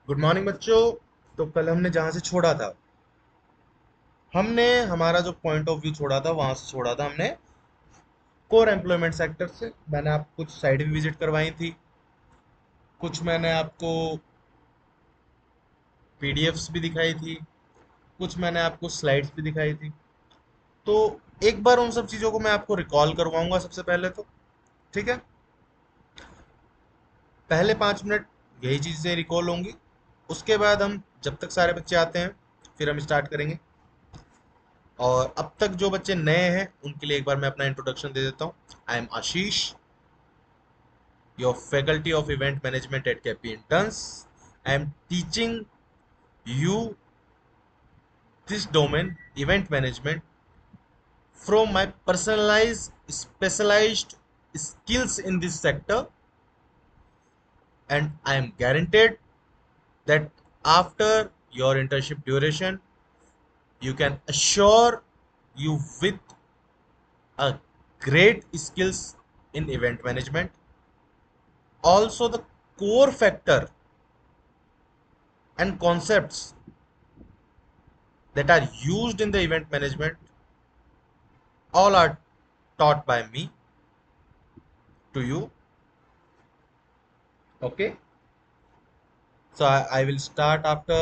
Good morning बच्चों। तो कल हमने जहाँ से छोड़ा था, हमने हमारा जो पॉइंट ऑफ व्यू छोड़ा था वहां से छोड़ा था हमने कोर एम्प्लॉयमेंट सेक्टर से। मैंने आपको कुछ साइट भी विजिट करवाई थी, कुछ मैंने आपको पीडीएफ्स भी दिखाई थी, कुछ मैंने आपको स्लाइड्स भी दिखाई थी। तो एक बार उन सब चीज़ों को मैं आपको रिकॉल करवाऊंगा सबसे पहले तो। ठीक है, पहले 5 मिनट यही चीज़ें रिकॉल होंगी। उसके बाद हम, जब तक सारे बच्चे आते हैं, फिर हम स्टार्ट करेंगे। और अब तक जो बच्चे नए हैं उनके लिए एक बार मैं अपना इंट्रोडक्शन दे देता हूँ। I am Ashish, your faculty of event management eight KP interns. I am teaching you this domain, event management, from my personalized specialized skills in this sector, and I am guaranteed that after your internship duration you can assure you with a great skills in event management. Also, the core factor and concepts that are used in the event management all are taught by me to you. Okay, so I will start after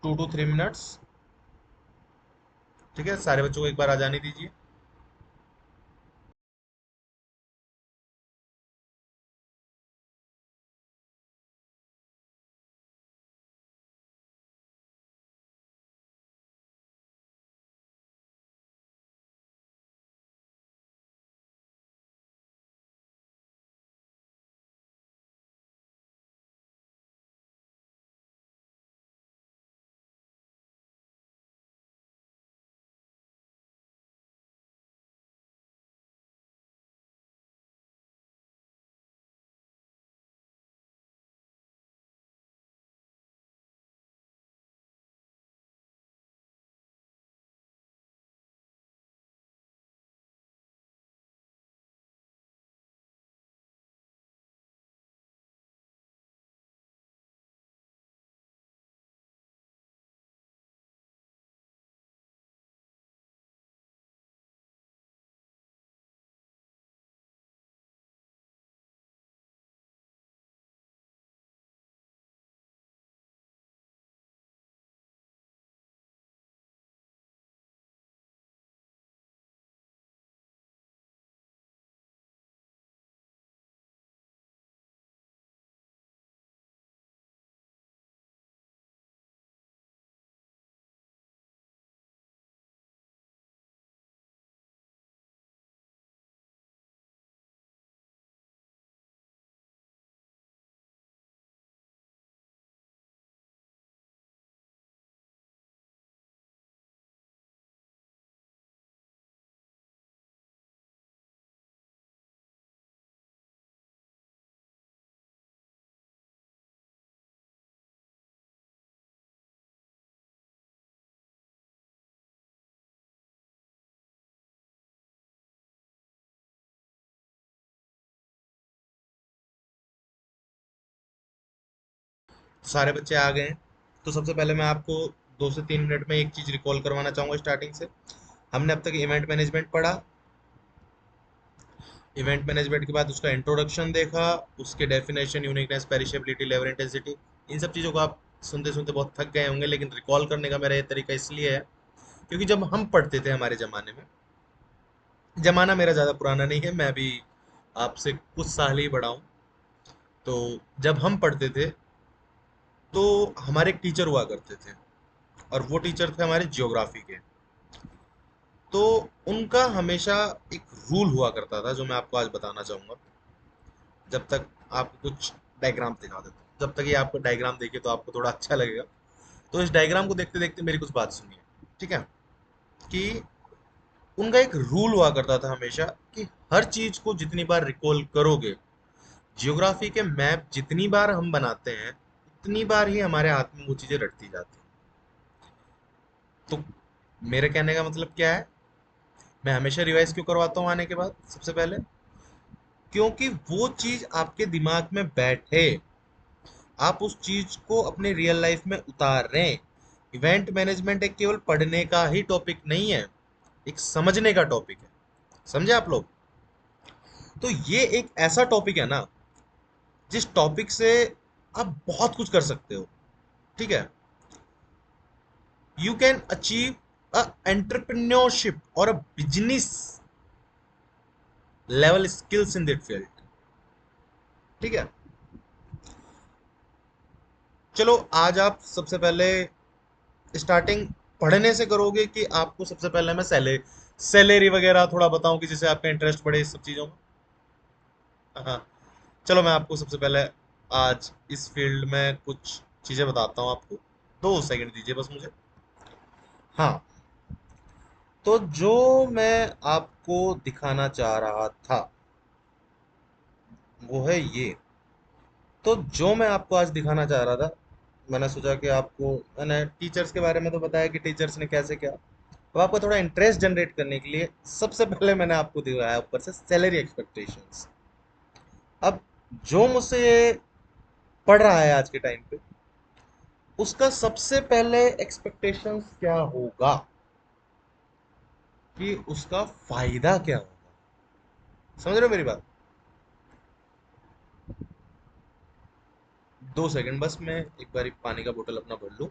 2 to 3 minutes. ठीक है, सारे बच्चों को एक बार आ जाने दीजिए। सारे बच्चे आ गए हैं। तो सबसे पहले मैं आपको 2 से 3 मिनट में एक चीज रिकॉल करवाना चाहूंगा स्टार्टिंग से। हमने अब तक इवेंट मैनेजमेंट पढ़ा। इवेंट मैनेजमेंट के बाद उसका इंट्रोडक्शन देखा, उसके definition, uniqueness, perishability, level, intensity. इन सब चीज़ों को आप सुनते सुनते बहुत थक गए होंगे, लेकिन रिकॉल करने का मेरा ये तरीका इसलिए है क्योंकि जब हम पढ़ते थे हमारे ज़माने में, ज़माना मेरा ज़्यादा पुराना नहीं है, मैं भी आपसे कुछ साल ही बड़ा हूँ। तो जब हम पढ़ते थे तो हमारे एक टीचर हुआ करते थे, और वो टीचर थे हमारे जियोग्राफी के। तो उनका हमेशा एक रूल हुआ करता था जो मैं आपको आज बताना चाहूंगा। जब तक आपको कुछ डायग्राम दिखा देता हूँ, जब तक ये आपको डायग्राम देखे तो आपको थोड़ा अच्छा लगेगा। तो इस डायग्राम को देखते देखते मेरी कुछ बात सुनिए। ठीक है, कि उनका एक रूल हुआ करता था हमेशा कि हर चीज को जितनी बार रिकॉल करोगे, जियोग्राफी के मैप जितनी बार हम बनाते हैं उतनी बार ही हमारे हाथ में वो चीजें रटती जाती हैं। तो मेरे कहने का मतलब क्या है, मैं हमेशा रिवाइज क्यों करवाता हूँ आने के बाद? सबसे पहले क्योंकि वो चीज आपके दिमाग में बैठे। आप उस चीज को अपने रियल लाइफ में उतार रहे हैं। इवेंट मैनेजमेंट एक केवल पढ़ने का ही टॉपिक नहीं है, एक समझने का टॉपिक है। समझे आप लोग? तो ये एक ऐसा टॉपिक है ना, जिस टॉपिक से आप बहुत कुछ कर सकते हो। ठीक है? You can achieve a entrepreneurship और a business level skills in that field. ठीक है? चलो, आज आप सबसे पहले स्टार्टिंग पढ़ने से करोगे कि आपको सबसे पहले मैं सैलरी वगैरह थोड़ा बताऊं कि जिससे आपका इंटरेस्ट बढ़े इस सब चीजों में? हाँ, चलो मैं आपको सबसे पहले आज इस फील्ड में कुछ चीजें बताता हूँ आपको। 2 सेकंड दीजिए बस मुझे। हाँ, तो जो मैं आपको दिखाना चाह रहा था वो है ये। तो जो मैं आपको आज दिखाना चाह रहा था, मैंने सोचा कि आपको, मैंने टीचर्स के बारे में तो बताया कि टीचर्स ने कैसे क्या, तो आपको थोड़ा इंटरेस्ट जनरेट करने के लिए सबसे पहले मैंने आपको दिखाया ऊपर से सैलरी एक्सपेक्टेशंस। अब जो मुझसे ये पढ़ रहा है आज के टाइम पे, उसका सबसे पहले एक्सपेक्टेशंस क्या होगा कि उसका फायदा क्या होगा। समझ रहे हो मेरी बात? 2 सेकंड बस, मैं एक बार पानी का बोतल अपना भर लूं।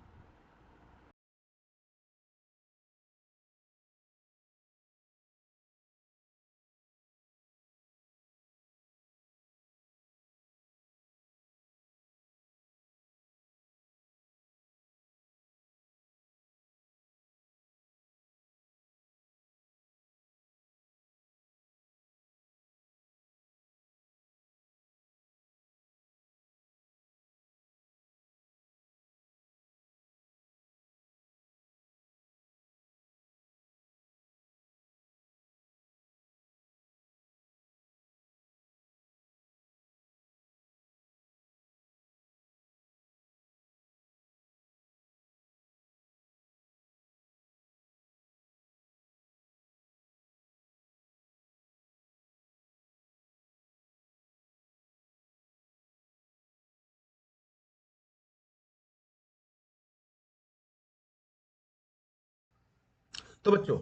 तो बच्चों,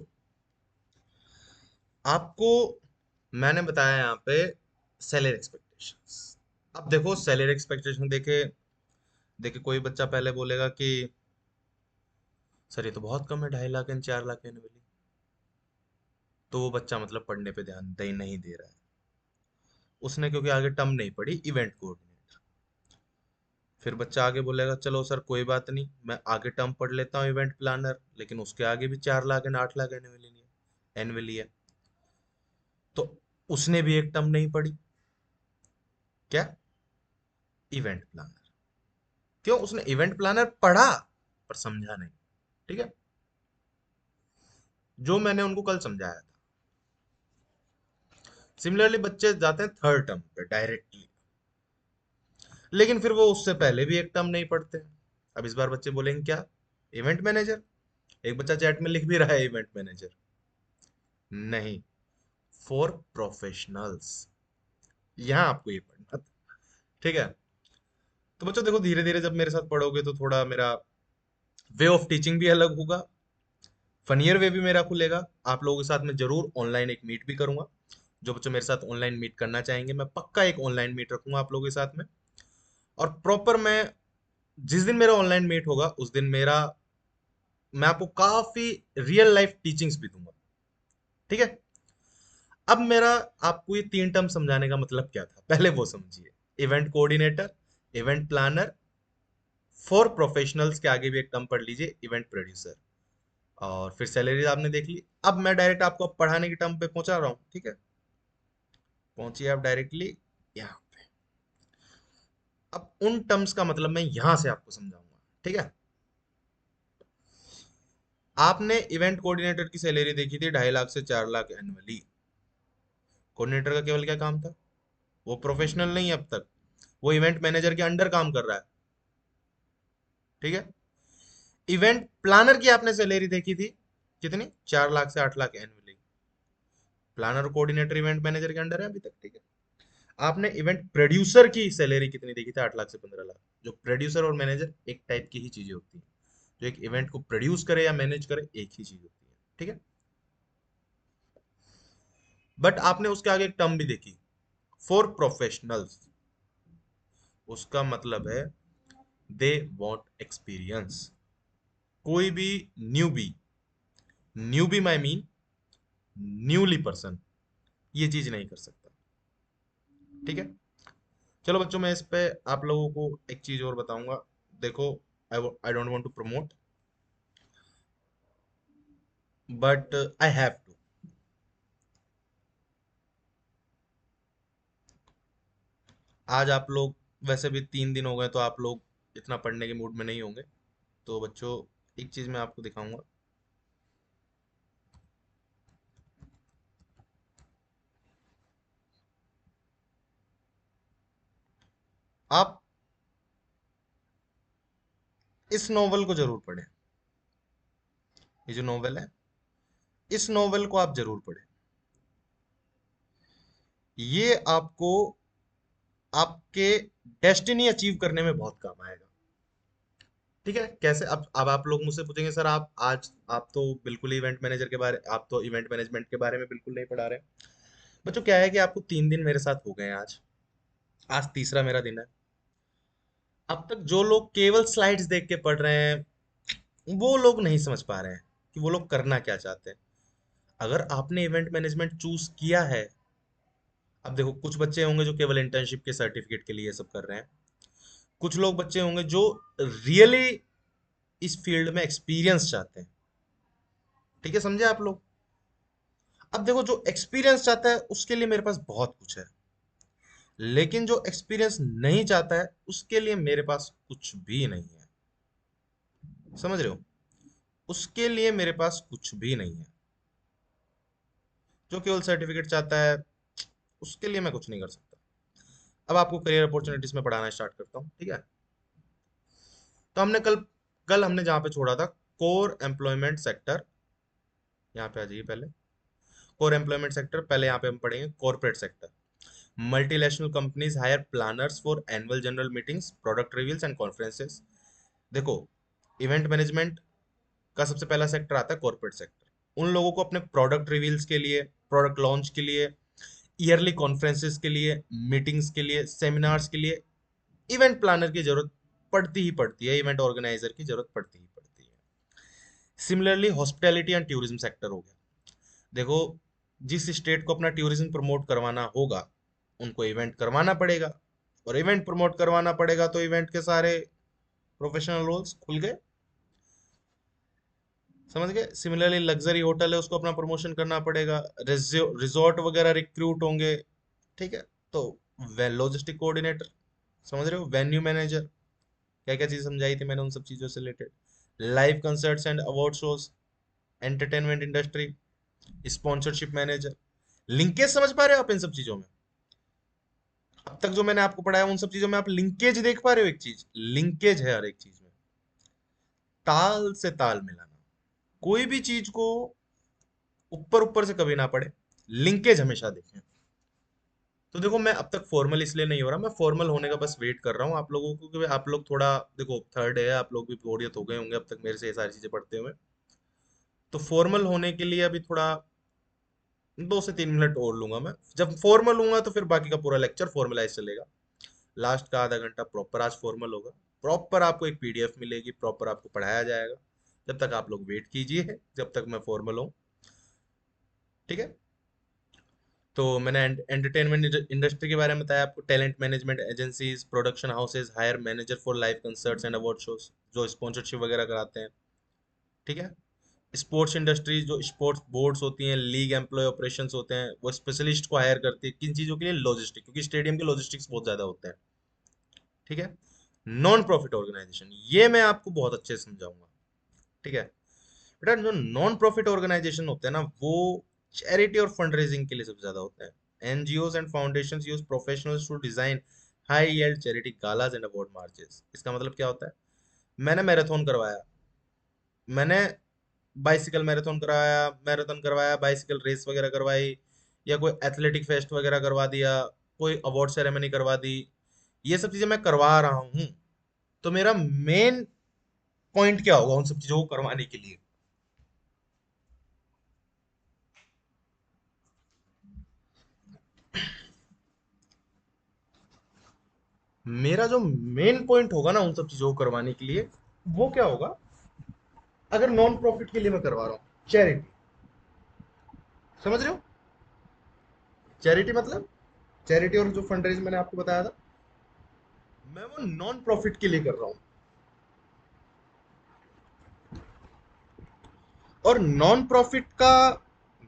आपको मैंने बताया यहाँ पे सैलरी एक्सपेक्टेशंस। अब देखो, सैलरी एक्सपेक्टेशन देखे देखे कोई बच्चा पहले बोलेगा कि सर ये तो बहुत कम है, 2.5 लाख एंड 4 लाख एनुअली। तो वो बच्चा मतलब पढ़ने पे ध्यान दे नहीं दे रहा है। उसने क्योंकि आगे टर्म नहीं पढ़ी, इवेंट कोऑर्डिनेटर। फिर बच्चा आगे बोलेगा चलो सर कोई बात नहीं, मैं आगे टर्म पढ़ लेता हूँ इवेंट प्लानर, लेकिन उसके आगे भी 4 लाख एंड 8 लाख एनुअली है। तो उसने भी एक टर्म नहीं पढ़ी, क्या? Event planner. क्यों? उसने इवेंट प्लानर पढ़ा पर समझा नहीं। ठीक है? जो मैंने उनको कल समझाया था। सिमिलरली बच्चे जाते हैं थर्ड टर्म पे डायरेक्टली, लेकिन फिर वो उससे पहले भी एक टर्म नहीं पढ़ते। अब इस बार बच्चे बोलेंगे क्या? Event manager. एक बच्चा चैट में लिख भी रहा है इवेंट मैनेजर। नहीं, फॉर प्रोफेशनल्स। यहां आपको ये पढ़ना था। ठीक है? तो बच्चों देखो, धीरे धीरे जब मेरे साथ पढ़ोगे तो थोड़ा मेरा वे ऑफ टीचिंग भी अलग होगा, फनियर वे भी मेरा खुलेगा। आप लोगों के साथ में जरूर ऑनलाइन एक मीट भी करूंगा। जो बच्चे मेरे साथ ऑनलाइन मीट करना चाहेंगे, मैं पक्का एक ऑनलाइन मीट रखूंगा आप लोगों के साथ में। और प्रॉपर मैं, जिस दिन मेरा ऑनलाइन मीट होगा उस दिन मेरा, मैं आपको काफी रियल लाइफ टीचिंग्स भी दूंगा। ठीक है? अब मेरा आपको ये 3 टर्म समझाने का मतलब क्या था, पहले वो समझिए। Event coordinator, event planner, for professionals के आगे भी एक टर्म पढ़ लीजिए, इवेंट प्रोड्यूसर। और फिर सैलरी आपने देख ली। अब मैं डायरेक्ट आपको पढ़ाने की टर्म पे पहुंचा रहा हूँ। ठीक है? पहुंचिए आप डायरेक्टली यहाँ पे। अब उन टर्म्स का मतलब मैं यहां से आपको समझाऊंगा। ठीक है? आपने इवेंट कोऑर्डिनेटर की सैलरी देखी थी 2.5 लाख से 4 लाख एनुअली। कोऑर्डिनेटर का केवल क्या काम था? वो प्रोफेशनल नहीं है अब तक, वो इवेंट मैनेजर के अंडर काम कर रहा है। ठीक है? इवेंट प्लानर की आपने सैलरी देखी थी कितनी? 4 लाख से 8 lakh annually. Planner coordinator event manager के अंडर है अभी तक। ठीक है? आपने इवेंट प्रोड्यूसर की सैलरी कितनी देखी थी? 8 लाख से 15 लाख। जो प्रोड्यूसर और मैनेजर एक टाइप की ही चीजें होती हैं। जो एक इवेंट को प्रोड्यूस करे या मैनेज करे एक ही चीज होती है, ठीक है। बट आपने उसके आगे एक टर्म भी देखी, फॉर प्रोफेशनल्स। उसका मतलब है दे वांट एक्सपीरियंस। कोई भी न्यूबी, न्यूबी माई मीन न्यूली पर्सन, ये चीज नहीं कर सकता, ठीक है। चलो बच्चों, मैं इस पे आप लोगों को एक चीज और बताऊंगा। देखो, I don't want to promote, but I have to. आज आप लोग, वैसे भी 3 दिन हो गए तो आप लोग इतना पढ़ने के मूड में नहीं होंगे। तो बच्चों, एक चीज मैं आपको दिखाऊंगा। आप इस नॉवल को जरूर पढ़ें। ये जो नॉवल है, इस नॉवल को आप जरूर पढ़ें। ये आपको आपके डेस्टिनी अचीव करने में बहुत काम आएगा, ठीक है। कैसे? अब आप लोग मुझसे पूछेंगे, सर आप तो बिल्कुल ही इवेंट मैनेजर के बारे, आप तो इवेंट मैनेजमेंट के बारे में बिल्कुल नहीं पढ़ा रहे। बच्चों, क्या है कि आपको 3 दिन मेरे साथ हो गए हैं। आज आज तीसरा मेरा दिन है। अब तक जो लोग केवल स्लाइड्स देख के पढ़ रहे हैं, वो लोग नहीं समझ पा रहे हैं कि वो लोग करना क्या चाहते हैं। अगर आपने इवेंट मैनेजमेंट चूज किया है, अब देखो, कुछ बच्चे होंगे जो केवल इंटर्नशिप के सर्टिफिकेट के लिए ये सब कर रहे हैं। कुछ लोग बच्चे होंगे जो रियली इस फील्ड में एक्सपीरियंस चाहते हैं, ठीक है, समझे आप लोग। अब देखो, जो एक्सपीरियंस चाहता है उसके लिए मेरे पास बहुत कुछ है, लेकिन जो एक्सपीरियंस नहीं चाहता है उसके लिए मेरे पास कुछ भी नहीं है। समझ रहे हो? उसके लिए मेरे पास कुछ भी नहीं है। जो केवल सर्टिफिकेट चाहता है, उसके लिए मैं कुछ नहीं कर सकता। अब आपको करियर अपॉर्चुनिटीज में पढ़ाना स्टार्ट करता हूँ, ठीक है। तो हमने कल कल हमने जहाँ पे छोड़ा था, कोर एम्प्लॉयमेंट सेक्टर। यहाँ पे आ जाइए पहले। कोर एम्प्लॉयमेंट सेक्टर, पहले यहाँ पे हम पढ़ेंगे corporate sector. Multinational companies hire planners for annual general meetings, product reveals and conferences. देखो, इवेंट मैनेजमेंट का सबसे पहला सेक्टर आता है कॉर्पोरेट सेक्टर। उन लोगों को अपने प्रोडक्ट रिवील्स के लिए, प्रोडक्ट लॉन्च के लिए, ईयरली कॉन्फ्रेंसेस के लिए, मीटिंग्स के लिए, सेमिनार्स के लिए इवेंट प्लानर की जरूरत पड़ती ही पड़ती है, इवेंट ऑर्गेनाइजर की जरूरत पड़ती ही पड़ती है। Similarly hospitality and tourism sector हो गया। देखो, जिस स्टेट को अपना टूरिज्म प्रमोट करवाना होगा, उनको इवेंट करवाना पड़ेगा, और इवेंट प्रमोट करवाना पड़ेगा तो इवेंट के सारे प्रोफेशनल रोल्स खुल गए। समझ गए? सिमिलरली लग्जरी होटल है, उसको अपना प्रमोशन करना पड़ेगा। रिजॉर्ट वगैरह रिक्रूट होंगे, ठीक है। तो वे लॉजिस्टिक कोऑर्डिनेटर, समझ रहे हो, वेन्यू मैनेजर, क्या क्या चीज समझाई थी मैंने उन सब चीजों से related. Live concerts and award shows, entertainment industry, sponsorship manager. Linkage समझ पा रहे हो आप इन सब चीजों में? अब तक जो मैंने आपको पढ़ाया उन सब चीजों में आप लिंकेज देख पा रहे हो? एक चीज लिंकेज है हर एक चीज में, ताल से ताल मिलाना। कोई भी चीज को ऊपर ऊपर से कभी ना पढ़े, लिंकेज हमेशा देखें। तो देखो, मैं अब तक फॉर्मल इसलिए नहीं हो रहा, मैं फॉर्मल होने का बस वेट कर रहा हूँ आप लोगों को, क्योंकि आप लोग थोड़ा, देखो थर्ड है, आप लोग भी बोरियत हो गए होंगे अब तक मेरे से ये सारी चीजें पढ़ते हुए। तो फॉर्मल होने के लिए अभी थोड़ा 2 से 3 मिनट और लूंगा मैं। जब फॉर्मल हूंगा तो फिर बाकी का पूरा लेक्चर फॉर्मलाइज चलेगा। लास्ट का आधा घंटा प्रॉपर आज फॉर्मल होगा। प्रॉपर आपको एक पीडीएफ मिलेगी, प्रॉपर आपको पढ़ाया जाएगा। जब तक आप लोग वेट कीजिए, जब तक मैं फॉर्मल हूँ, ठीक है। तो मैंने एंटरटेनमेंट इंडस्ट्री के बारे में बताया आपको। Talent management agencies, production houses hire manager for live concerts and award shows, जो स्पॉन्सरशिप वगैरह कराते हैं, ठीक है। स्पोर्ट्स इंडस्ट्री, जो स्पोर्ट्स बोर्ड्स होती हैं, लीग एम्प्लॉय ऑपरेशंस होते हैं, वो स्पेशलिस्ट को हायर करती है किन चीजों के लिए? लॉजिस्टिक, क्योंकि स्टेडियम के लॉजिस्टिक्स बहुत ज्यादा होते हैं, ठीक है। नॉन प्रॉफिट ऑर्गेनाइजेशन, ये मैं आपको बहुत अच्छे से समझाऊंगा, ठीक है। बेटा, जो नॉन प्रॉफिट ऑर्गेनाइजेशन होते हैं ना, वो चैरिटी और फंड रेजिंग के लिए सबसे ज्यादा होते हैं। NGO and foundation use professionals to design high yield charity galas and award marches. इसका मतलब क्या होता है? मैंने मैराथन करवाया, मैंने बाइसिकल मैराथन करवाया, बाइसिकल रेस वगैरह करवाई, या कोई एथलेटिक फेस्ट वगैरह करवा दिया, कोई अवार्ड सेरेमनी करवा दी, ये सब चीजें मैं करवा रहा हूँ, तो मेरा मेन पॉइंट क्या होगा उन सब चीजों को करवाने के लिए? मेरा जो मेन पॉइंट होगा ना उन सब चीजों को करवाने के लिए, वो क्या होगा? अगर नॉन प्रॉफिट के लिए मैं करवा रहा हूँ, चैरिटी, समझ रहे हो? चैरिटी मतलब, चैरिटी और जो फंड रेज मैंने आपको बताया था, मैं वो नॉन प्रॉफिट के लिए कर रहा हूँ। और नॉन प्रॉफिट का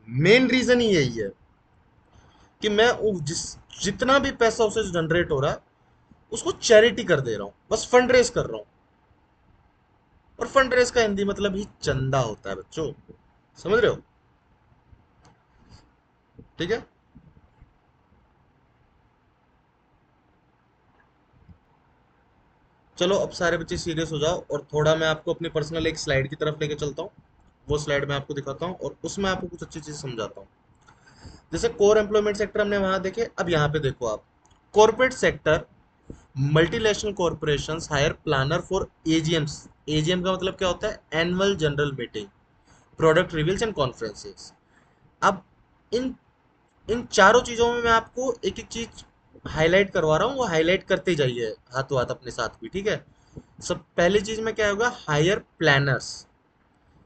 मेन रीजन ही यही है कि मैं जिस जितना भी पैसा उसे जनरेट हो रहा है उसको चैरिटी कर दे रहा हूँ, बस फंड रेज कर रहा हूँ। और फंड रेज का हिंदी मतलब ही चंदा होता है बच्चों, समझ रहे हो? ठीक है। चलो अब सारे बच्चे सीरियस हो जाओ, और थोड़ा मैं आपको अपनी पर्सनल एक स्लाइड की तरफ लेके चलता हूँ। वो स्लाइड मैं आपको दिखाता हूँ और उसमें आपको कुछ अच्छी चीज समझाता हूँ। जैसे कोर एम्प्लॉयमेंट सेक्टर हमने वहां देखे, अब यहाँ पे देखो आप, corporate sector, multinational corporations hire planner for AGMs. AGM का मतलब क्या होता है? Annual general meeting, product reveals and conferences. अब इन इन चारों चीजों में मैं आपको एक एक चीज हाईलाइट करवा रहा हूँ, वो हाईलाइट करते जाइए हाथों हाथ अपने साथ भी, ठीक है? सब पहली चीज में क्या होगा? Higher planners.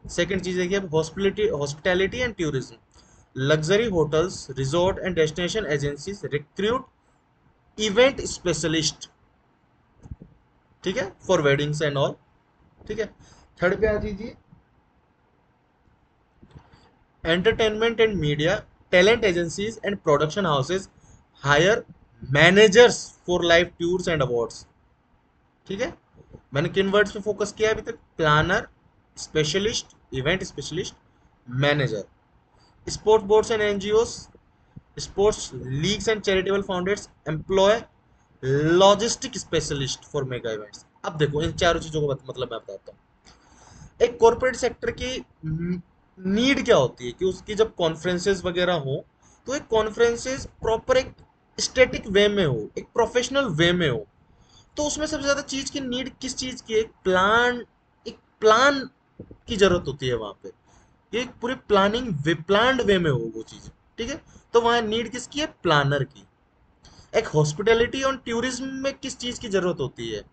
सेकंड चीज देखिए, hospitality hospitality and tourism, luxury hotels, resort and destination agencies recruit event specialist, ठीक है, फॉर वेडिंग्स एंड ऑल, ठीक है। थर्ड पे आ जाइए, entertainment and media, talent agencies and production houses hire managers for live tours and awards, ठीक है। मैंने किन वर्ड्स पे फोकस किया अभी तक? Planner, specialist, event specialist, manager. Sports boards and NGOs, sports leagues and charitable foundations employ logistic specialist for mega events. अब देखो इन चारों चीजों का मतलब मैं बताता हूँ। एक कॉर्पोरेट सेक्टर की नीड क्या होती है कि उसकी जब कॉन्फ्रेंसेस वगैरह हो, तो एक कॉन्फ्रेंसेस प्रॉपर एक स्टैटिक वे में हो, एक प्रोफेशनल वे में हो। तो उसमें सबसे ज्यादा चीज की नीड किस चीज की है? एक प्लान की जरूरत होती है वहां पे। ये एक पूरी प्लानिंग विप्लान्ड वे में हो वो चीज, ठीक है। तो वहां नीड किसकी है? प्लानर की। एक हॉस्पिटैलिटी और टूरिज्म में किस चीज की जरूरत होती है?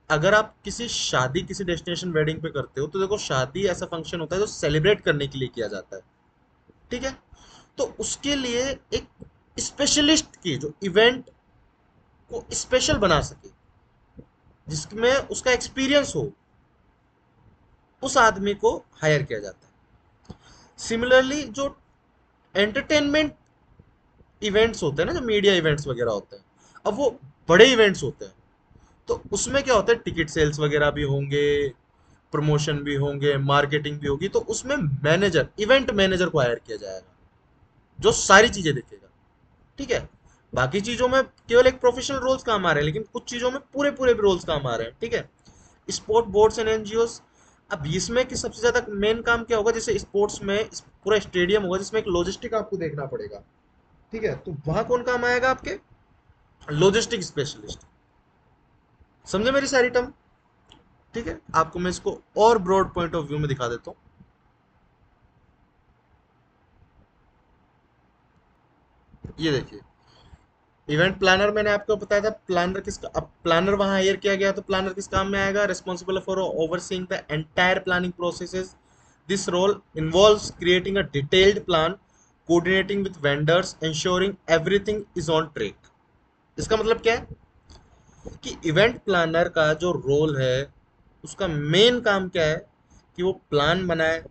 अगर आप किसी शादी, किसी डेस्टिनेशन वेडिंग पे करते हो, तो देखो शादी ऐसा फंक्शन होता है जो सेलिब्रेट करने के लिए किया जाता है, ठीक है। तो उसके लिए एक स्पेशलिस्ट की, जो इवेंट को स्पेशल बना सके, जिसमें उसका एक्सपीरियंस हो, उस आदमी को हायर किया जाता है। सिमिलरली जो एंटरटेनमेंट इवेंट्स होते हैं ना, जो मीडिया इवेंट्स वगैरह होते हैं, अब वो बड़े इवेंट्स होते हैं, तो उसमें क्या होता है? टिकट सेल्स वगैरह भी होंगे, प्रमोशन भी होंगे, मार्केटिंग भी होगी, तो उसमें मैनेजर, इवेंट मैनेजर को हायर किया जाएगा, जो सारी चीजें देखेगा, ठीक है। बाकी चीजों में केवल एक प्रोफेशनल रोल्स काम आ रहे हैं, लेकिन कुछ चीजों में पूरे पूरे रोल्स काम आ रहे हैं, ठीक है। स्पोर्ट बोर्ड्स एंड एनजीओस, अब इसमें कि सबसे ज्यादा मेन काम क्या होगा? जैसे स्पोर्ट्स में पूरा स्टेडियम होगा जिसमें एक लॉजिस्टिक आपको देखना पड़ेगा, ठीक है। तो वहां कौन काम आएगा? आपके लॉजिस्टिक स्पेशलिस्ट। समझे मेरी सारी टर्म? ठीक है, आपको मैं इसको और ब्रॉड पॉइंट ऑफ व्यू में दिखा देता हूँ। ये देखिए, इवेंट प्लानर मैंने आपको बताया था, प्लानर किसका, अब प्लानर वहां हायर किया गया, तो प्लानर किस काम में आएगा? Responsible for overseeing the entire planning processes. This role involves creating a detailed plan, coordinating with vendors, ensuring everything is on track. इसका मतलब क्या है? कि इवेंट प्लानर का जो रोल है, उसका मेन काम क्या है? कि वो प्लान बनाए,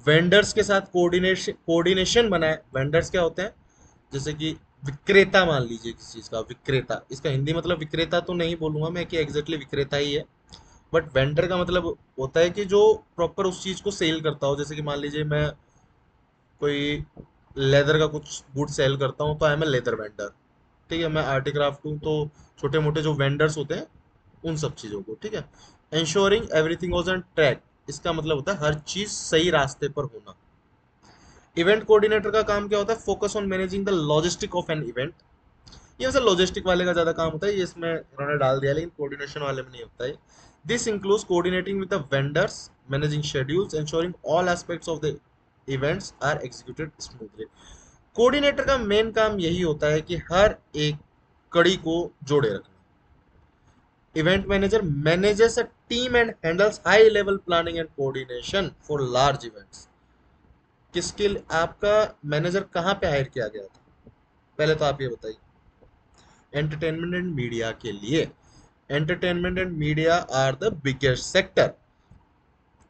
वेंडर्स के साथ कोऑर्डिनेशन कोऑर्डिनेशन बनाए। वेंडर्स क्या होते हैं? जैसे कि विक्रेता, मान लीजिए किसी चीज का विक्रेता, इसका हिंदी मतलब विक्रेता तो नहीं बोलूंगा मैं कि एग्जैक्टली विक्रेता ही है, बट वेंडर का मतलब होता है कि जो प्रॉपर उस चीज को सेल करता हो। जैसे कि मान लीजिए मैं कोई लेदर का कुछ गुड सेल करता हूँ, तो I am a leather vendor, ठीक है। मैं आर्टी क्राफ्ट हूँ, तो छोटे मोटे जो वेंडर्स होते हैं उन सब चीज़ों को, ठीक है। ensuring everything was on track, इसका मतलब होता है हर चीज सही रास्ते पर होना। इवेंट कोऑर्डिनेटर का काम क्या होता है? Focus on managing the logistic of an event, ये वैसे लॉजिस्टिक वाले का ज्यादा काम होता है, ये इसमें इन्होंने डाल दिया, लेकिन कोऑर्डिनेशन वाले में नहीं होता है। This includes coordinating with the vendors, managing schedules, ensuring all aspects of the events are executed smoothly. Coordinator का मेन काम यही होता है कि हर एक कड़ी को जोड़े रखना। Event manager manages a team and handles high level planning and coordination for large events. किसके आपका मैनेजर कहाँ पे हायर किया गया था, पहले तो आप ये बताइए। एंटरटेनमेंट एंड मीडिया के लिए। Entertainment and media are the biggest sector,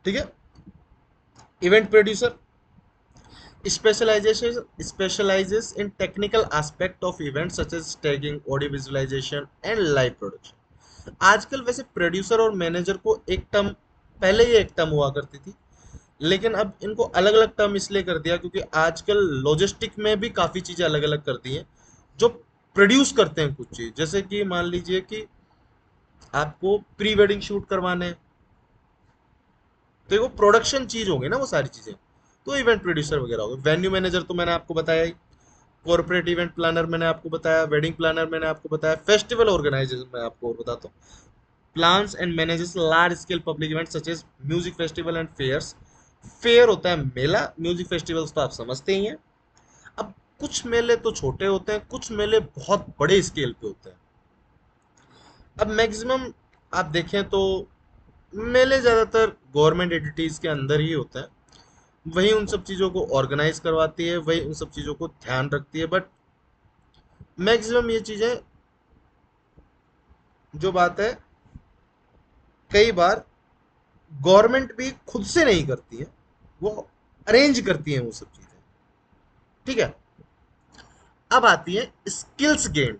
ठीक है। Event producer specializes in technical aspect of events such as staging, audio visualization and live production। आजकल वैसे प्रोड्यूसर और मैनेजर को एक टर्म, पहले ये एक टर्म हुआ करती थी, लेकिन अब इनको अलग अलग टर्म इसलिए कर दिया क्योंकि आजकल लॉजिस्टिक में भी काफी चीजें अलग अलग कर दी हैं। जो प्रोड्यूस करते हैं कुछ चीज, जैसे कि मान लीजिए कि आपको प्री वेडिंग शूट करवाने हैं, तो वो प्रोडक्शन चीज होगी ना वो सारी चीजें, तो इवेंट प्रोड्यूसर वगैरह होगा। वेन्यू मैनेजर तो मैंने आपको बताया ही, कॉर्पोरेट इवेंट प्लानर मैंने आपको बताया, वेडिंग प्लानर मैंने आपको बताया, फेस्टिवल ऑर्गेनाइजर मैं आपको और बताता हूँ। Plans and manages large scale public event such as music festival and fairs. Fair होता है मेला, म्यूजिक फेस्टिवल्स तो आप समझते ही हैं। अब कुछ मेले तो छोटे होते हैं, कुछ मेले बहुत बड़े स्केल पे होते हैं। अब मैक्सिमम आप देखें तो मेले ज्यादातर गवर्नमेंट एंटिटीज के अंदर ही होते हैं, वही उन सब चीज़ों को ऑर्गेनाइज करवाती है, वही उन सब चीज़ों को ध्यान रखती है। बट मैक्सिमम ये चीज़ें, जो बात है, कई बार गवर्नमेंट भी खुद से नहीं करती है, वो अरेंज करती है वो सब चीज़ें, ठीक है। अब आती है स्किल्स गेन।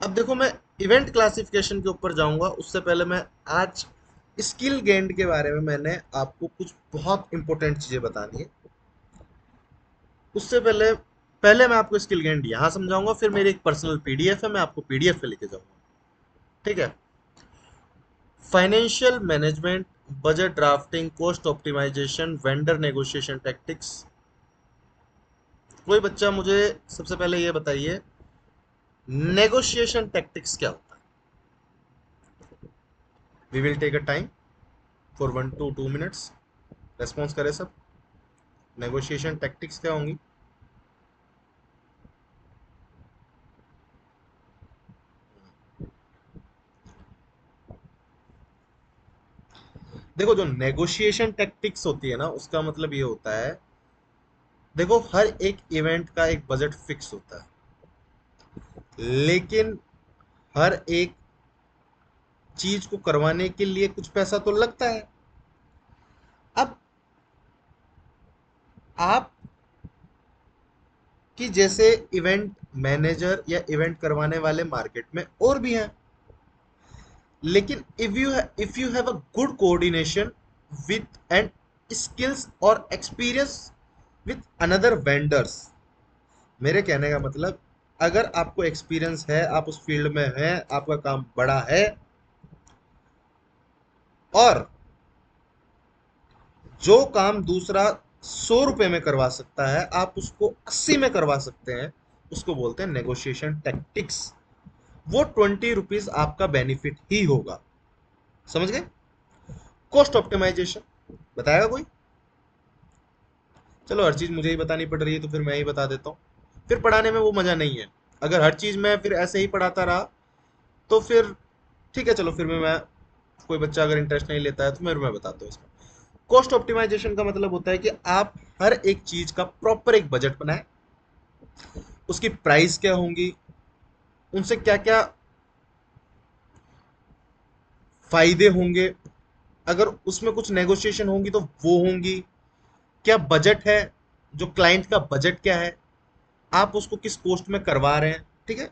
अब देखो, मैं इवेंट क्लासिफिकेशन के ऊपर जाऊंगा उससे पहले मैं आज स्किल गेन के बारे में मैंने आपको कुछ बहुत इंपॉर्टेंट चीज़ें बतानी है। उससे पहले पहले मैं आपको स्किल गेन यहाँ समझाऊंगा, फिर मेरी एक पर्सनल पीडीएफ है, मैं आपको पीडीएफ पे लेके जाऊंगा, ठीक है। Financial management, budget drafting, cost optimisation, vendor negotiation tactics. कोई बच्चा मुझे सबसे पहले ये बताइए, नेगोशिएशन टैक्टिक्स क्या होता है? We will take a time for 1 to 2 minutes, response करें सब। नेगोशिएशन टैक्टिक्स क्या होंगी? देखो, जो नेगोशिएशन टैक्टिक्स होती है ना, उसका मतलब ये होता है, देखो हर एक इवेंट का एक बजट फिक्स होता है, लेकिन हर एक चीज को करवाने के लिए कुछ पैसा तो लगता है। अब आप कि जैसे इवेंट मैनेजर या इवेंट करवाने वाले मार्केट में और भी हैं, लेकिन if you have a good coordination with and skills और एक्सपीरियंस विथ अनदर वेंडर्स। मेरे कहने का मतलब, अगर आपको एक्सपीरियंस है, आप उस फील्ड में हैं, आपका काम बड़ा है, और जो काम दूसरा 100 रुपए में करवा सकता है, आप उसको 80 में करवा सकते हैं, उसको बोलते हैं नेगोशिएशन टैक्टिक्स। वो 20 रुपीज आपका बेनिफिट ही होगा, समझ गए। कॉस्ट ऑप्टिमाइजेशन बताएगा कोई? चलो, हर चीज मुझे ही बतानी पड़ रही है तो फिर मैं ही बता देता हूँ, फिर पढ़ाने में वो मजा नहीं है। अगर हर चीज मैं फिर ऐसे ही पढ़ाता रहा तो फिर ठीक है, चलो फिर मैं कोई बच्चा अगर इंटरेस्ट नहीं लेता है तो मैं बताता हूँ इसमें। कॉस्ट ऑप्टिमाइजेशन का मतलब होता है कि आप हर एक चीज का प्रॉपर एक बजट बनाएं, उसकी प्राइस क्या होंगी, उनसे क्या क्या फायदे होंगे, अगर उसमें कुछ नेगोशिएशन होंगी तो वो होंगी, क्या बजट है, जो क्लाइंट का बजट क्या है, आप उसको किस कॉस्ट में करवा रहे हैं, ठीक है।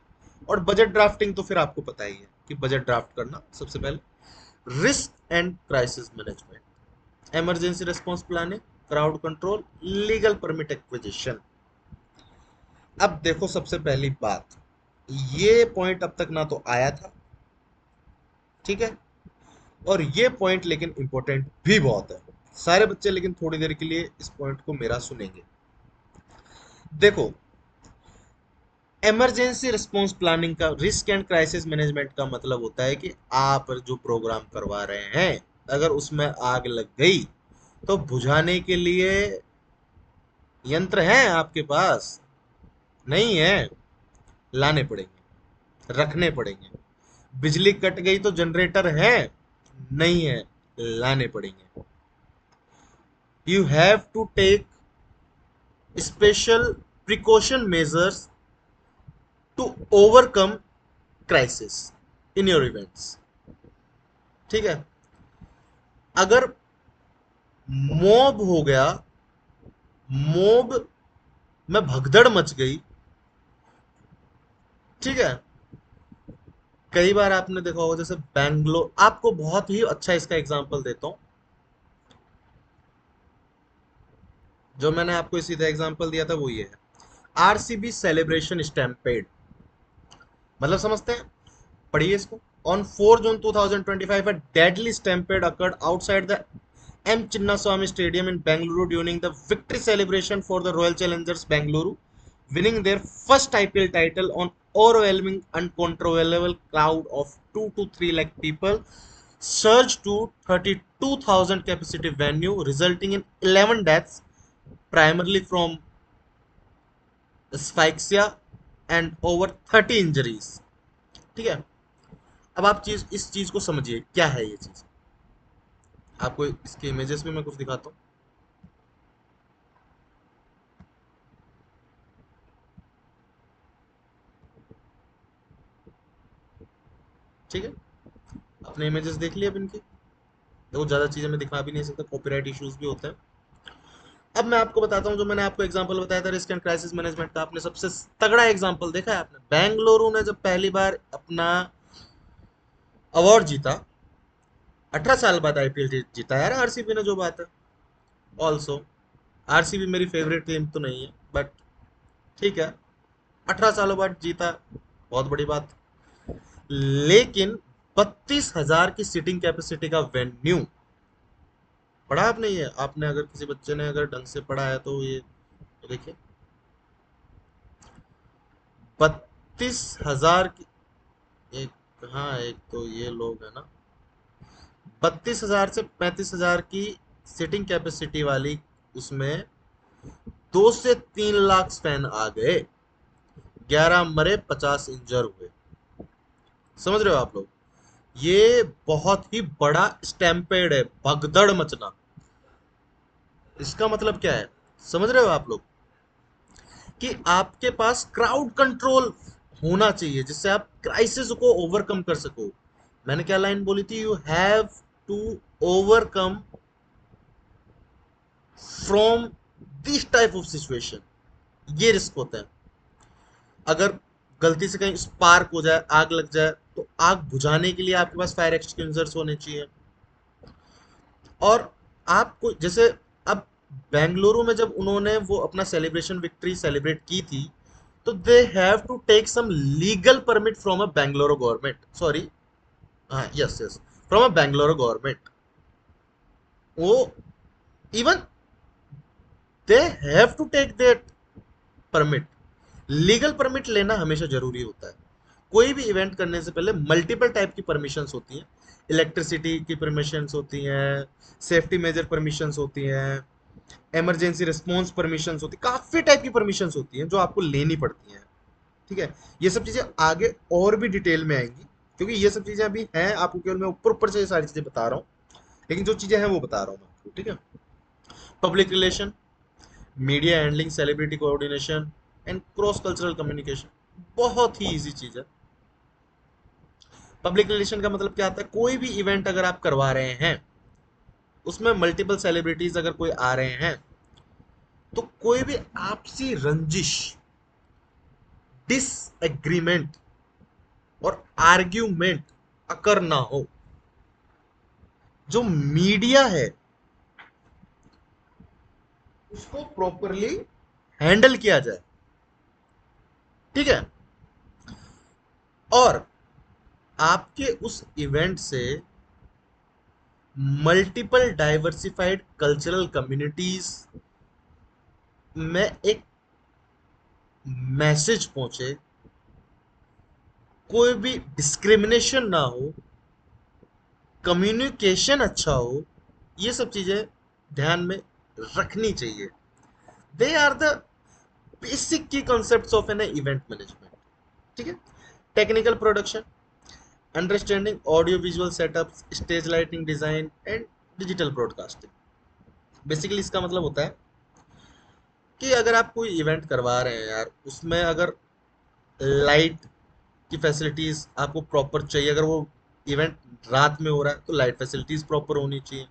और बजट ड्राफ्टिंग तो फिर आपको पता ही है कि बजट ड्राफ्ट करना सबसे पहले। Risk and crisis management, emergency response planning, crowd control, legal permit acquisition. अब देखो, सबसे पहली बात, ये पॉइंट अब तक ना तो आया था, ठीक है, और ये पॉइंट लेकिन इंपॉर्टेंट भी बहुत है। सारे बच्चे लेकिन थोड़ी देर के लिए इस पॉइंट को मेरा सुनेंगे। देखो, इमरजेंसी रिस्पांस प्लानिंग का, रिस्क एंड क्राइसिस मैनेजमेंट का मतलब होता है कि आप जो प्रोग्राम करवा रहे हैं, अगर उसमें आग लग गई तो बुझाने के लिए यंत्र हैं आपके पास? नहीं है, लाने पड़ेंगे, रखने पड़ेंगे। बिजली कट गई तो जनरेटर है? नहीं है, लाने पड़ेंगे। You have to take special precaution measures to overcome crisis in your events. ठीक है? अगर मॉब हो गया, मॉब में भगदड़ मच गई, ठीक है, कई बार आपने देखा होगा, जैसे बैंगलोर, आपको बहुत ही अच्छा इसका एग्जांपल देता हूं। जो मैंने आपको सीधा एग्जांपल दिया था वो ये है, आरसीबी सेलिब्रेशन स्टैम्पेड। मतलब समझते हैं? पढ़िए इसको। On 4 June 2025 a deadly stampede occurred outside the M Chinnaswamy Stadium in Bengaluru during the victory celebration for the Royal Challengers Bengaluru, winning their first IPL title on overwhelming uncontrollable crowd of 2 to 3 lakh people surged to 32,000 capacity venue, resulting in 11 deaths, primarily from asphyxia and over 30 injuries। ठीक है? अब आप इस चीज को समझिए, क्या है ये चीज। आपको इसके इमेजेस में मैं कुछ दिखाता हूँ। ठीक है? अपने इमेजेस देख लिए अब इनके। देखो, ज्यादा चीजें मैं दिखा भी नहीं सकता, कॉपीराइट इश्यूज भी होते हैं। अब मैं आपको बताता हूँ, जो मैंने आपको एग्जांपल बताया था रिस्क एंड क्राइसिस मैनेजमेंट का, आपने सबसे तगड़ा एग्जांपल देखा है आपने, बेंगलुरु ने जब पहली बार अपना अवार्ड जीता, 18 साल बाद आईपीएल जीता यार आरसीबी ने, जो बात है। ऑल्सो आरसीबी मेरी फेवरेट टीम तो नहीं है, बट ठीक है, 18 सालों बाद जीता, बहुत बड़ी बात। लेकिन 32,000 की सीटिंग कैपेसिटी का वेन्यू, पढ़ा आपने ये? आपने अगर किसी बच्चे ने अगर ढंग से पढ़ा है तो ये देखिए, 32,000 की एक, हाँ एक तो ये लोग है ना, 32,000 से 35,000 की सीटिंग कैपेसिटी वाली, उसमें 2 से 3 लाख फैन आ गए, 11 मरे, 50 इंजर हुए। समझ रहे हो आप लोग? ये बहुत ही बड़ा स्टैम्पेड है, भगदड़ मचना। इसका मतलब क्या है, समझ रहे हो आप लोग? कि आपके पास क्राउड कंट्रोल होना चाहिए, जिससे आप क्राइसिस को ओवरकम कर सको। मैंने क्या लाइन बोली थी? You have to overcome from this type of situation. ये रिस्क होता है। अगर गलती से कहीं स्पार्क हो जाए, आग लग जाए, तो आग बुझाने के लिए आपके पास फायर एक्सटिंग्विशर्स होने चाहिए। और आपको जैसे, अब बेंगलुरु में जब उन्होंने वो अपना सेलिब्रेशन विक्ट्री सेलिब्रेट की थी, तो they have to take some legal permit from a Bengaluru government, sorry, हाँ yes yes, from a Bengaluru government. वो even they have to take that permit. Legal permit लेना हमेशा जरूरी होता है। कोई भी इवेंट करने से पहले मल्टीपल टाइप की परमिशंस होती हैं। इलेक्ट्रिसिटी की परमिशंस होती हैं, सेफ्टी मेजर परमिशंस होती हैं, इमरजेंसी रिस्पॉन्स परमिशंस होती, काफी टाइप की परमिशंस होती हैं जो आपको लेनी पड़ती हैं। ठीक है? ये सब चीजें आगे और भी डिटेल में आएंगी, क्योंकि ये सब चीजें अभी हैं, आपको केवल मैं ऊपर ऊपर से ये सारी चीजें बता रहा हूँ, लेकिन जो चीजें हैं वो बता रहा हूँ मैं आपको। ठीक है? Public relation, media handling, celebrity coordination and cross cultural communication, बहुत ही इजी चीज है। पब्लिक रिलेशन का मतलब क्या आता है? कोई भी इवेंट अगर आप करवा रहे हैं, उसमें मल्टीपल सेलिब्रिटीज अगर कोई आ रहे हैं, तो कोई भी आपसी रंजिश, डिसएग्रीमेंट और आर्ग्यूमेंट अकर ना हो। जो मीडिया है, उसको प्रॉपरली हैंडल किया जाए। ठीक है? और आपके उस इवेंट से मल्टीपल डाइवर्सिफाइड कल्चरल कम्युनिटीज में एक मैसेज पहुंचे, कोई भी डिस्क्रिमिनेशन ना हो, कम्युनिकेशन अच्छा हो, ये सब चीजें ध्यान में रखनी चाहिए। दे आर द बेसिक की concepts of an event management. ठीक है। Technical production, understanding audio visual setups, stage lighting design and digital broadcasting. Basically इसका मतलब होता है कि अगर आप कोई इवेंट करवा रहे हैं यार, उसमें अगर लाइट की फैसिलिटीज आपको प्रॉपर चाहिए। अगर वो इवेंट रात में हो रहा है तो लाइट फैसिलिटीज प्रॉपर होनी चाहिए।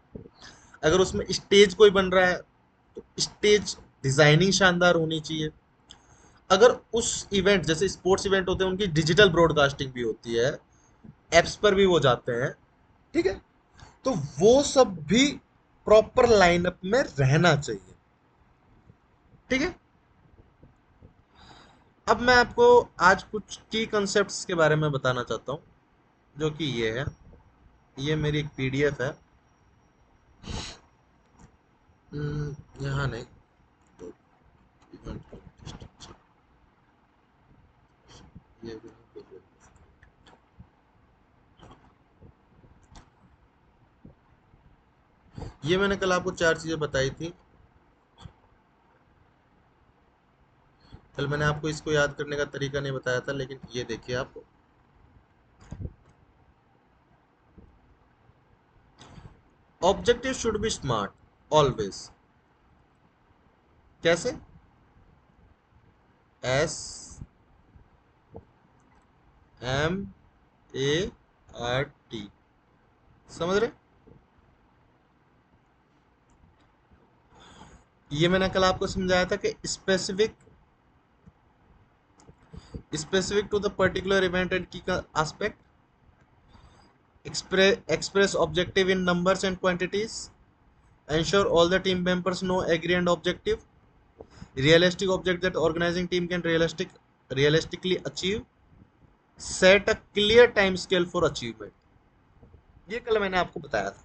अगर उसमें स्टेज कोई बन रहा है तो स्टेज डिजाइनिंग शानदार होनी चाहिए। अगर उस इवेंट, जैसे स्पोर्ट्स इवेंट होते हैं, उनकी डिजिटल ब्रॉडकास्टिंग भी होती है, एप्स पर भी वो जाते हैं। ठीक है। तो वो सब भी प्रॉपर लाइनअप में रहना चाहिए। ठीक है। अब मैं आपको आज कुछ की कॉन्सेप्ट्स के बारे में बताना चाहता हूँ, जो कि ये है। ये मेरी एक पीडीएफ है। यहाँ नहीं तो event context, ये भी नहीं। ये मैंने कल आपको 4 चीजें बताई थी। कल मैंने आपको इसको याद करने का तरीका नहीं बताया था, लेकिन ये देखिए आप। Objective should be smart always. कैसे? S M A R T. समझ रहे? ये मैंने कल आपको समझाया था कि specific specific to the particular event and key aspect, express objective in numbers and quantities, ensure all the team members know agree and objective, realistic object that organizing team can realistically achieve, set a clear time scale for achievement। ये कल मैंने आपको बताया था।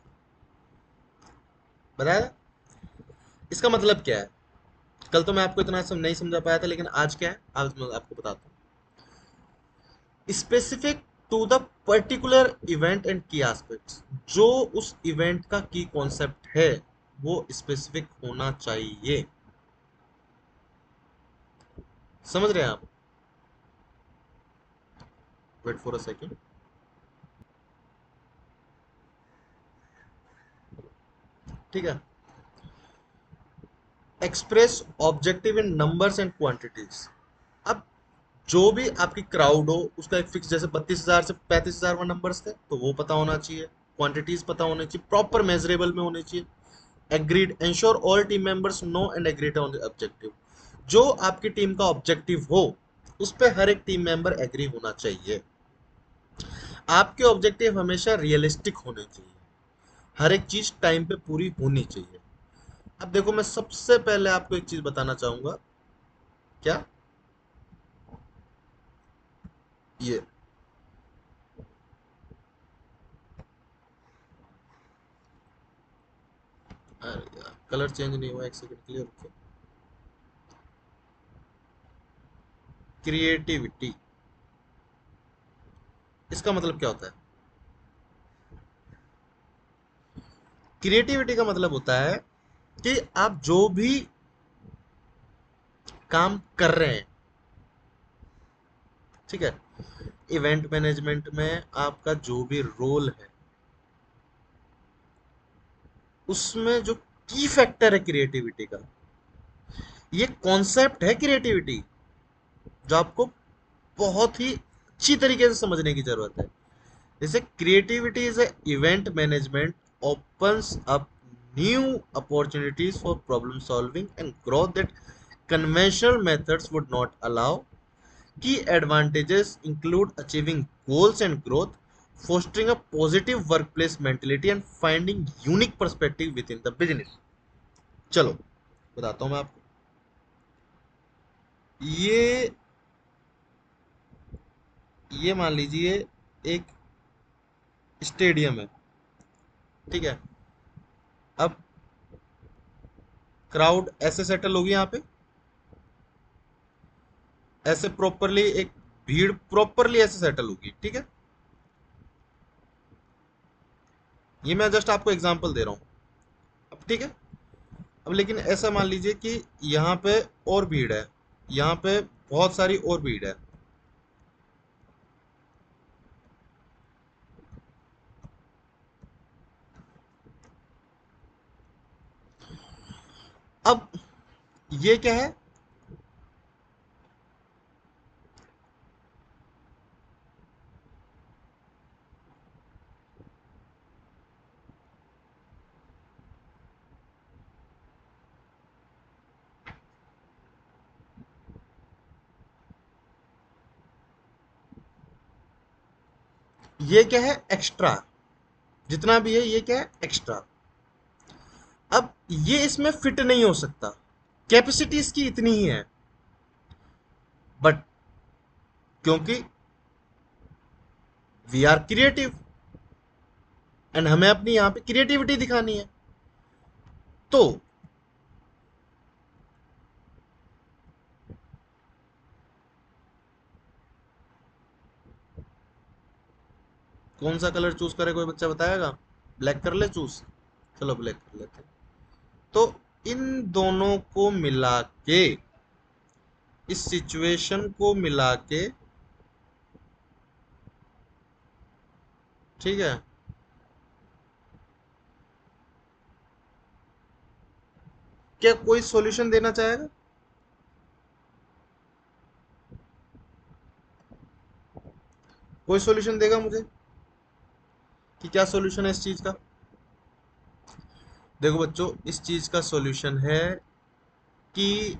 इसका मतलब क्या है? कल तो मैं आपको इतना नहीं समझा पाया था, लेकिन आज क्या है, आज मैं आपको बताता हूँ। Specific to the particular event and key aspects. जो उस इवेंट का की कॉन्सेप्ट है वो स्पेसिफिक होना चाहिए। समझ रहे हैं आप? Wait for a second. ठीक है। Express objective in numbers and quantities. अब जो भी आपकी क्राउड हो उसका एक फिक्स, जैसे 32,000 से 35,000 में नंबर्स थे तो वो पता होना चाहिए, क्वांटिटीज पता होनी चाहिए, प्रॉपर मेजरेबल में होनी चाहिए। Agreed, ensure all team members know and agreed on the objective. जो आपकी टीम का ऑब्जेक्टिव हो उस पर हर एक टीम मेंबर एग्री होना चाहिए। आपके ऑब्जेक्टिव हमेशा रियलिस्टिक होने चाहिए। हर एक चीज टाइम पे पूरी होनी चाहिए। अब देखो, मैं सबसे पहले आपको एक चीज बताना चाहूंगा। क्या? ये अरे यार, कलर चेंज नहीं हुआ, एक सेकंड क्लियर रखो। क्रिएटिविटी, इसका मतलब क्या होता है? क्रिएटिविटी का मतलब होता है कि आप जो भी काम कर रहे हैं, ठीक है, इवेंट मैनेजमेंट में आपका जो भी रोल है उसमें जो की फैक्टर है क्रिएटिविटी का, ये कॉन्सेप्ट है क्रिएटिविटी, जो आपको बहुत ही अच्छी तरीके से समझने की जरूरत है। जैसे creativity is a event management opens up new opportunities for problem solving and growth that conventional methods would not allow. Key advantages include achieving goals and growth, fostering a positive workplace mentality, and finding unique perspective within the business। चलो बताता हूँ मैं आपको। ये ये मान लीजिए एक स्टेडियम है। ठीक है। अब क्राउड ऐसे सेटल होगी यहाँ पे, ऐसे प्रॉपरली एक भीड़ प्रॉपरली ऐसे सेटल होगी, ठीक है। ये मैं जस्ट आपको एग्जांपल दे रहा हूँ अब, ठीक है। अब लेकिन ऐसा मान लीजिए कि यहाँ पे और भीड़ है, यहाँ पे बहुत सारी और भीड़ है। अब ये क्या है, ये क्या है, एक्स्ट्रा। जितना भी है ये क्या है, एक्स्ट्रा। अब ये इसमें फिट नहीं हो सकता, कैपेसिटी इसकी इतनी ही है, बट क्योंकि वी आर क्रिएटिव एंड हमें अपनी यहाँ पे क्रिएटिविटी दिखानी है, तो कौन सा कलर चूज करे, कोई बच्चा बताएगा? ब्लैक कर ले चूज, चलो ब्लैक कर लेते हैं। तो इन दोनों को मिला के, इस सिचुएशन को मिला के, ठीक है, क्या कोई सॉल्यूशन देना चाहेगा? कोई सॉल्यूशन देगा मुझे कि क्या सॉल्यूशन है इस चीज का? देखो बच्चों, इस चीज का सॉल्यूशन है कि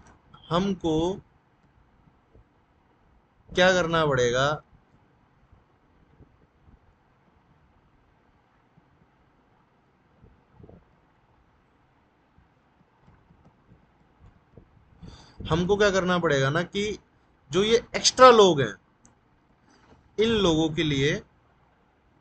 हमको क्या करना पड़ेगा, हमको क्या करना पड़ेगा ना कि जो ये एक्स्ट्रा लोग हैं, इन लोगों के लिए,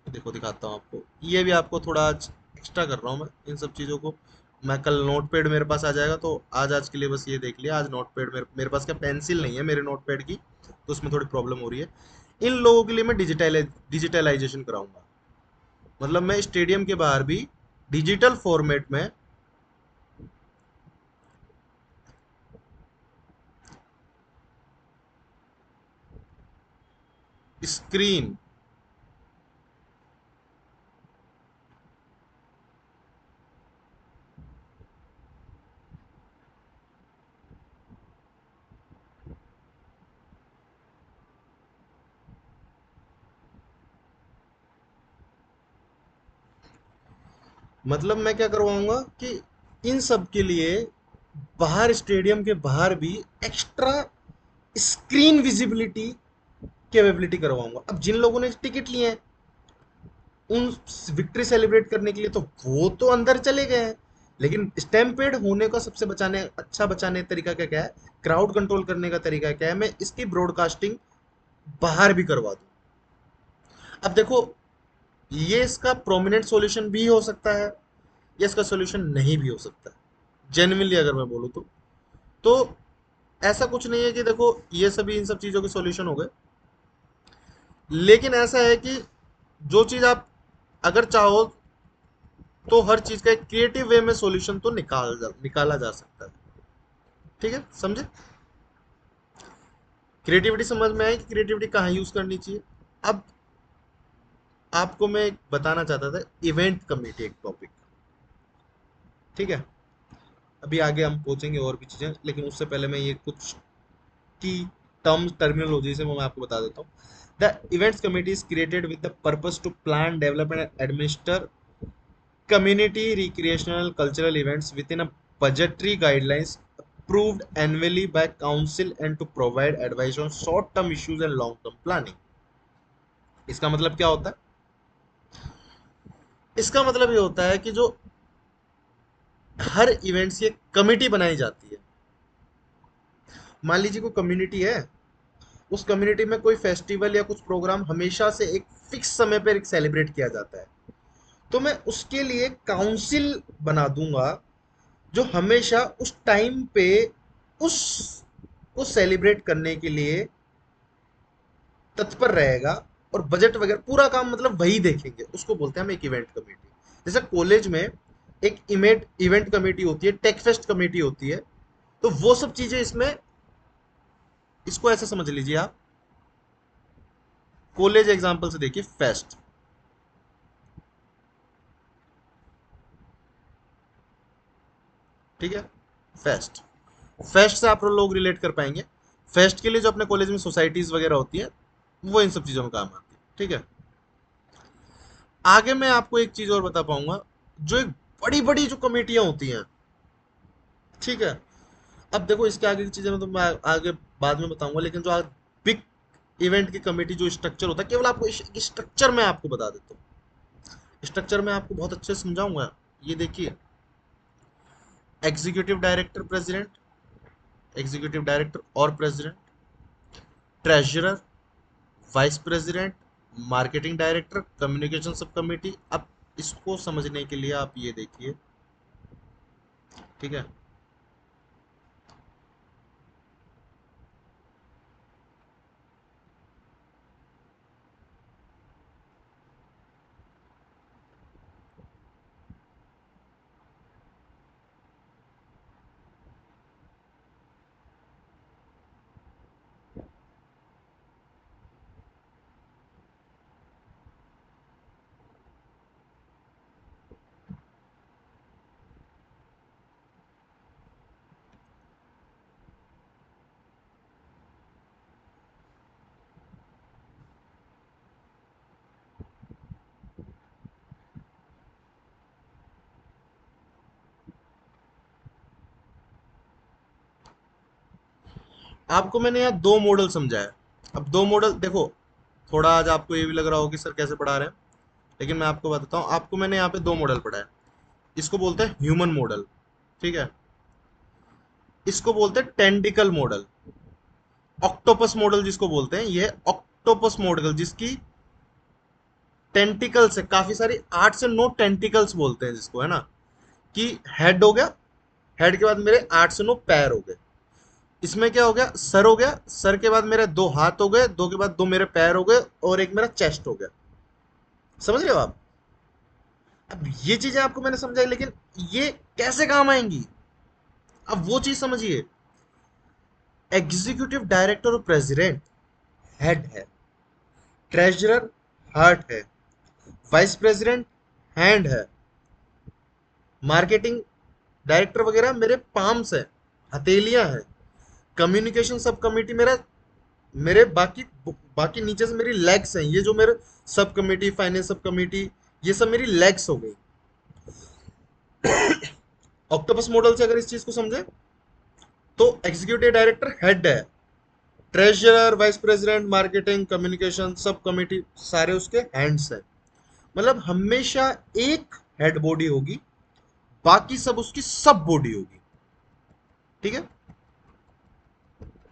देखो दिखाता हूँ आपको, ये भी आपको थोड़ा आज एक्स्ट्रा कर रहा हूँ मैं इन सब चीज़ों को। मैं कल नोट पैड मेरे पास आ जाएगा, तो आज के लिए बस ये देख लिया, आज नोट पैड मेरे पास क्या पेंसिल नहीं है मेरे नोट पैड की, तो उसमें थोड़ी प्रॉब्लम हो रही है। इन लोगों के लिए मैं डिजिटलाइजेशन कराऊंगा, मतलब मैं स्टेडियम के बाहर भी डिजिटल फॉर्मेट में स्क्रीन, मतलब मैं क्या करवाऊंगा कि इन सब के लिए बाहर, स्टेडियम के बाहर भी एक्स्ट्रा स्क्रीन विजिबिलिटी कैपेबिलिटी करवाऊंगा। अब जिन लोगों ने टिकट लिए हैं उन विक्ट्री सेलिब्रेट करने के लिए, तो वो तो अंदर चले गए हैं, लेकिन स्टैम्पेड होने का सबसे बचाने तरीका क्या क्या है, क्राउड कंट्रोल करने का तरीका क्या है, मैं इसकी ब्रॉडकास्टिंग बाहर भी करवा दूं। अब देखो, ये इसका प्रोमिनेंट सॉल्यूशन भी हो सकता है, या इसका सॉल्यूशन नहीं भी हो सकता है, जेन्युइनली अगर मैं बोलूँ तो ऐसा कुछ नहीं है कि देखो ये सभी इन सब चीज़ों के सॉल्यूशन हो गए, लेकिन ऐसा है कि जो चीज़ आप अगर चाहो तो हर चीज़ का एक क्रिएटिव वे में सॉल्यूशन तो निकाला जा सकता है, ठीक है, समझे? क्रिएटिविटी समझ में आई कि क्रिएटिविटी कहाँ यूज़ करनी चाहिए। अब आपको मैं एक बताना चाहता था, इवेंट कमेटी एक टॉपिक, ठीक है। अभी आगे हम पहुंचेंगे और भी चीज़ें, लेकिन उससे पहले मैं ये कुछ की टर्म्स टर्मिनोलॉजी से मैं आपको बता देता हूँ। The events committee is created with the purpose to plan, develop and administer community recreational cultural events within a budgetary guidelines approved annually by council and to provide advice on short term issues and long term planning। इसका मतलब क्या होता है? इसका मतलब ये होता है कि जो हर इवेंट्स की एक कमिटी बनाई जाती है। मान लीजिए कोई कम्युनिटी है, उस कम्युनिटी में कोई फेस्टिवल या कुछ प्रोग्राम हमेशा से एक फिक्स समय पर सेलिब्रेट किया जाता है, तो मैं उसके लिए काउंसिल बना दूंगा जो हमेशा उस टाइम पे उस को सेलिब्रेट करने के लिए तत्पर रहेगा और बजट वगैरह पूरा काम मतलब वही देखेंगे, उसको बोलते हैं हम एक इवेंट कमेटी। जैसे कॉलेज में एक इवेंट इवेंट कमेटी होती है, टेक फेस्ट कमेटी होती है, तो वो सब चीजें इसमें, इसको ऐसे समझ लीजिए आप, कॉलेज एग्जांपल से देखिए, फेस्ट, ठीक है, फेस्ट, फेस्ट से आप लोग रिलेट कर पाएंगे। फेस्ट के लिए जो अपने कॉलेज में सोसाइटीज वगैरह होती है, वो इन सब चीजों में काम आती है, ठीक है। आगे मैं आपको एक चीज और बता पाऊंगा, जो एक बड़ी बड़ी जो कमेटियां होती हैं, ठीक है। अब देखो इसके आगे की चीजें मैं तो मैं आगे बाद में बताऊंगा, लेकिन जो बिग इवेंट की कमेटी जो स्ट्रक्चर होता है, केवल आपको स्ट्रक्चर में आपको बता देता हूँ, स्ट्रक्चर में आपको बहुत अच्छे से समझाऊंगा। ये देखिए, executive director president, executive director और president, treasurer, vice president, marketing director, communication sub committee. अब इसको समझने के लिए आप ये देखिए, ठीक है। आपको मैंने यहाँ दो मॉडल समझाया। अब दो मॉडल देखो, थोड़ा आज आपको ये भी लग रहा होगा कि सर कैसे पढ़ा रहे हैं, लेकिन मैं आपको बताता हूँ। आपको मैंने यहाँ पे दो मॉडल पढ़ाया, इसको बोलते हैं ह्यूमन मॉडल, ठीक है, इसको बोलते हैं टेंडिकल मॉडल, ऑक्टोपस मॉडल जिसको बोलते हैं, ये ऑक्टोपस मॉडल जिसकी टेंटिकल्स है काफी सारी, 8 से 9 टेंटिकल्स बोलते हैं जिसको, है ना, कि हेड हो गया, हेड के बाद मेरे 8 से 9 पैर हो गए, इसमें क्या हो गया, सर हो गया, सर के बाद मेरे दो हाथ हो गए, दो के बाद दो मेरे पैर हो गए, और एक मेरा चेस्ट हो गया। समझ रहे हो आप? अब ये चीजें आपको मैंने समझाई, लेकिन ये कैसे काम आएंगी, अब वो चीज समझिए। एग्जीक्यूटिव डायरेक्टर और प्रेसिडेंट हेड है, ट्रेजरर हार्ट है, वाइस प्रेसिडेंट हैंड है, मार्केटिंग डायरेक्टर वगैरह मेरे पाम्स है, हथेलियां हैं, कम्युनिकेशन सब कमिटी मेरा, मेरे बाकी बाकी नीचे से मेरी लेग्स हैं, ये जो मेरे सब कमिटी, फाइनेंस सब कमिटी, ये सब मेरी लेग्स हो गई। ऑक्टोपस मॉडल से अगर इस चीज को समझे, तो एग्जीक्यूटिव डायरेक्टर हेड है, treasurer, vice president, marketing, communication सब कमिटी सारे उसके हैंड्स हैं। मतलब हमेशा एक हेड बॉडी होगी, बाकी सब उसकी सब बॉडी होगी, ठीक है,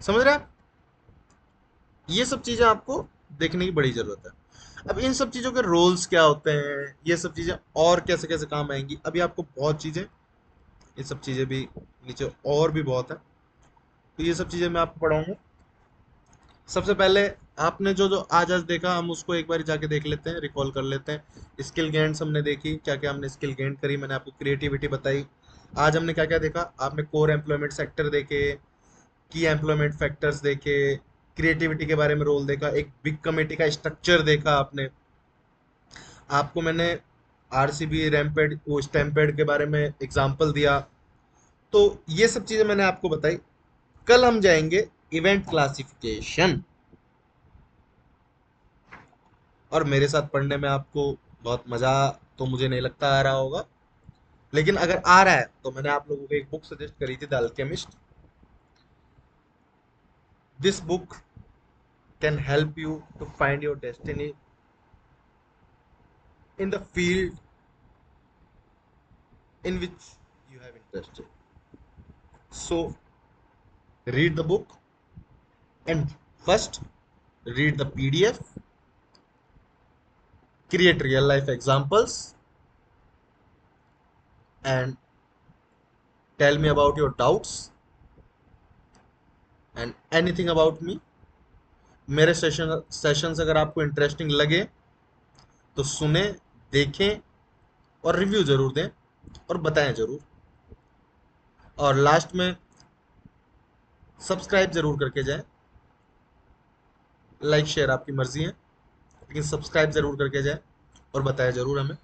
समझ रहे हैं आप? ये सब चीजें आपको देखने की बड़ी जरूरत है। अब इन सब चीजों के रोल्स क्या होते हैं, ये सब चीजें और कैसे कैसे काम आएंगी, अभी आपको बहुत चीजें, ये सब चीजें भी नीचे और भी बहुत है, तो ये सब चीजें मैं आपको पढ़ाऊंगा। सबसे पहले आपने जो जो आज आज देखा, हम उसको एक बार जाके देख लेते हैं, रिकॉल कर लेते हैं। स्किल गेन्स हमने देखी, क्या क्या हमने स्किल गेन करी, मैंने आपको क्रिएटिविटी बताई। आज हमने क्या क्या देखा, आपने कोर एम्प्लॉयमेंट सेक्टर देखे, की एम्प्लॉयमेंट फैक्टर्स देखे, क्रिएटिविटी के बारे में रोल देखा, एक बिग कमेटी का स्ट्रक्चर देखा आपने, आपको मैंने आरसीबी रैमपेड वो स्टैम्पेड के बारे में एग्जांपल दिया। तो ये सब चीजें मैंने आपको बताई। कल हम जाएंगे इवेंट क्लासिफिकेशन, और मेरे साथ पढ़ने में आपको बहुत मजा तो मुझे नहीं लगता आ रहा होगा, लेकिन अगर आ रहा है तो मैंने आप लोगों को एक बुक सजेस्ट करी थी, the Alchemist. This book can help you to find your destiny in the field in which you have interested. So read the book, and first read the PDF, create real life examples, and tell me about your doubts and anything about me. मेरे sessions अगर आपको interesting लगे तो सुने, देखें और review जरूर दें और बताएं जरूर। और लास्ट में सब्सक्राइब जरूर करके जाएं। लाइक शेयर आपकी मर्जी है, लेकिन सब्सक्राइब जरूर करके जाएं और बताएं जरूर हमें।